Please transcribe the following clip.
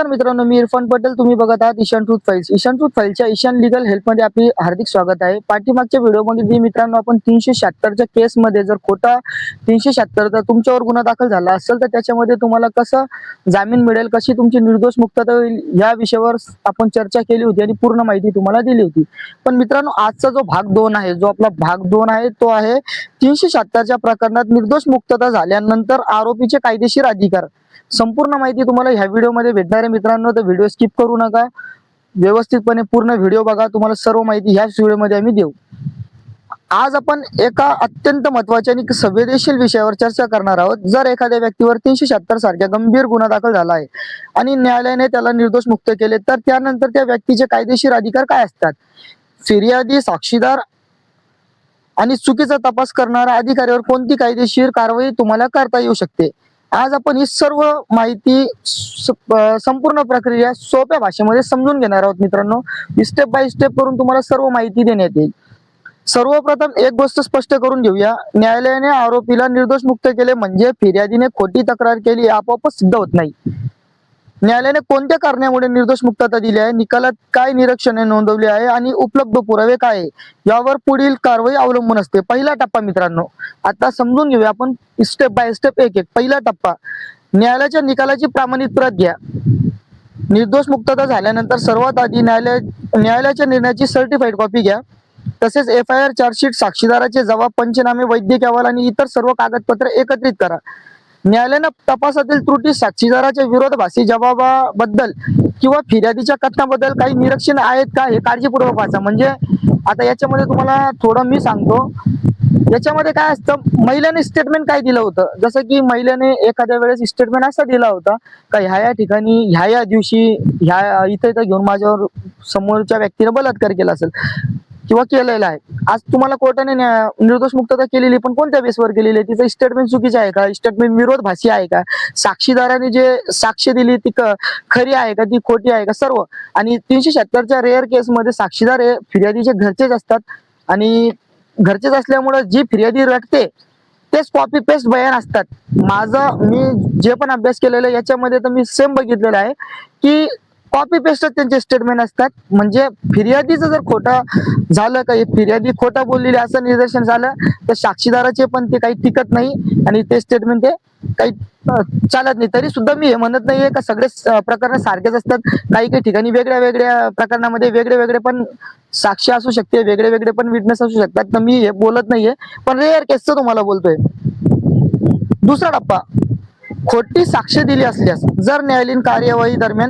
नमस्कार मित्रांनो, मी इरफान पटेल. तुम्ही बघत आहात Ishan truth files. Ishan truth फाइल्सच्या ईशान लीगल हेल्पमध्ये आपले हार्दिक स्वागत आहे. पाठीमागच्या व्हिडिओमध्ये जे मित्रांनो आपण 376च्या केसमध्ये जर खोटा 376चा तुमच्यावर गुन्हा दाखल झाला असेल तर त्याच्यामध्ये तुम्हाला कसं जामीन मिळेल, कशी तुमची निर्दोष मुक्तता होईल या विषयावर आपण चर्चा केली होती आणि पूर्ण माहिती तुम्हाला दिली होती. पण मित्रांनो, आजचा जो भाग 2 आहे, जो आपला भाग 2 आहे, तो आहे 376च्या प्रकरणात निर्दोष मुक्तता झाल्यानंतर आरोपीचे कायदेशीर अधिकार. संपूर्ण माहिती तुम्हाला ह्या व्हिडिओमध्ये भेटणार आहे मित्रांनो, तर व्हिडिओ स्किप करू नका. व्यवस्थितपणे पूर्ण व्हिडिओ बघा. तुम्हाला सर्व माहिती ह्याच व्हिडिओमध्ये आम्ही देऊ. आज आपण एका अत्यंत महत्त्वाच्या आणि संवेदनशील विषयावर चर्चा करणार आहोत. जर एखाद्या व्यक्तीवर 376 सारख्या गंभीर गुन्हा दाखल झाला आहे आणि न्यायालयाने त्याला निर्दोष मुक्त केले, तर त्यानंतर त्या व्यक्तीचे कायदेशीर अधिकार काय असतात? फिर्यादी, साक्षीदार आणि चुकीचा तपास करणाऱ्या अधिकाऱ्यावर कोणती कायदेशीर कारवाई तुम्हाला करता येऊ शकते? आज आपण ही सर्व माहिती संपूर्ण प्रक्रिया सोप्या भाषेमध्ये समजून घेणार आहोत मित्रांनो. स्टेप बाय स्टेप करून तुम्हाला सर्व माहिती देण्यात येईल. सर्वप्रथम एक गोष्ट स्पष्ट करून घेऊया. न्यायालयाने आरोपीला निर्दोष मुक्त केले म्हणजे फिर्यादीने खोटी तक्रार केली आपोआपच सिद्ध होत नाही. न्यायालयाने कोणत्या कारणामुळे निर्दोष मुक्तता दिली आहे, निकालात काय निरीक्षणे नोंदवली आहे आणि उपलब्ध पुरावे काय आहे, यावर पुढील कारवाई अवलंबून असते. पहिला टप्पा मित्रांनो, आता समजून घेऊया आपण स्टेप बाय स्टेप एक एक. पहिला टप्पा, न्यायालयाच्या निकालाची प्रामाणिक प्रत घ्या. निर्दोष मुक्तता झाल्यानंतर सर्वात आधी न्यायालयाच्या निर्णयाची सर्टिफाईड कॉपी घ्या. तसेच FIR, चार्जशीट, साक्षीदाराचे जबाब, पंचनामे, वैद्यकीय अहवाल आणि इतर सर्व कागदपत्रे एकत्रित करा. न्यायालयाने तपासातील त्रुटी, साक्षीदाराच्या विरोधाभासी जबाबाबद्दल किंवा फिर्यादीच्या कथनाबद्दल काही निरीक्षण आहेत का हे काळजीपूर्वक वाचा. म्हणजे आता याच्यामध्ये तुम्हाला थोडं मी सांगतो. याच्यामध्ये काय असतं, महिलेने स्टेटमेंट काय दिलं होतं, जसं की महिलेने एखाद्या वेळेस स्टेटमेंट असा दिला होता का ह्या ठिकाणी ह्या दिवशी इथं घेऊन माझ्यावर समोरच्या व्यक्तीने बलात्कार केला असेल किंवा केलेला आहे. आज तुम्हाला कोर्टाने निर्दोष मुक्तता केलेली, पण कोणत्या बेसवर केलेली आहे? तिचं स्टेटमेंट चुकीचं आहे का? स्टेटमेंट विरोधाभासी आहे का? साक्षीदाराने जे साक्ष दिली ती खरी आहे का, ती खोटी आहे का? सर्व. आणि 376च्या रेअर केसमध्ये साक्षीदार हे फिर्यादीचे घरचेच असतात आणि घरचेच असल्यामुळे जी फिर्यादी रटते तेच कॉपी पेस्ट बयान असतात. मी जे पण अभ्यास केलेला आहे याच्यामध्ये तर मी सेम बघितलेलं आहे की कॉपी पेस्ट त्यांचे स्टेटमेंट असतात. म्हणजे फिर्यादीचं जर खोटं झालं, काही फिर्यादी खोटा बोललेली असं निदर्शन झालं तर साक्षीदाराचे पण ते काही टिकत नाही आणि ते स्टेटमेंट ते काही चालत नाही. तरी सुद्धा मी हे म्हणत नाहीये का सगळे प्रकरण सारखेच असतात. काही काही ठिकाणी वेगळ्या वेगळ्या प्रकरणामध्ये वेगळे वेगळे पण साक्षी असू शकते, वेगळे वेगळे पण विटनेस असू शकतात. तर मी हे बोलत नाहीये, पण रेअर केसचं तुम्हाला बोलतोय. दुसरा टप्पा, खोटी साक्ष दिली असल्यास जर न्यायालयीन कार्यवाही दरम्यान